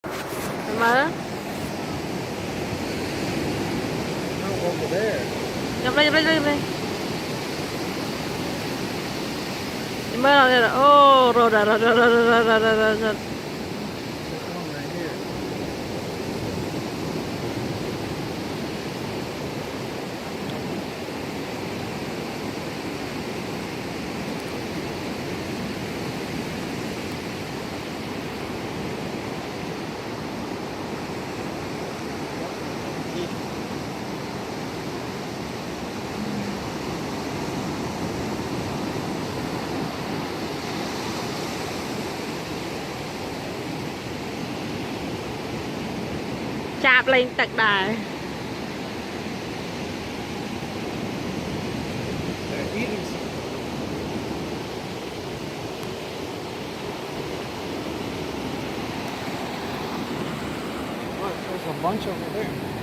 Mở. No, over there. Nhập đây, nhập đây, nhập đây. Mở ra. Ô, rồi rồi rồi rồi rồi rồi rồi rồi rồi. There's one right here. Chạp lên tận đài. They're eating some. Look, there's a bunch over there.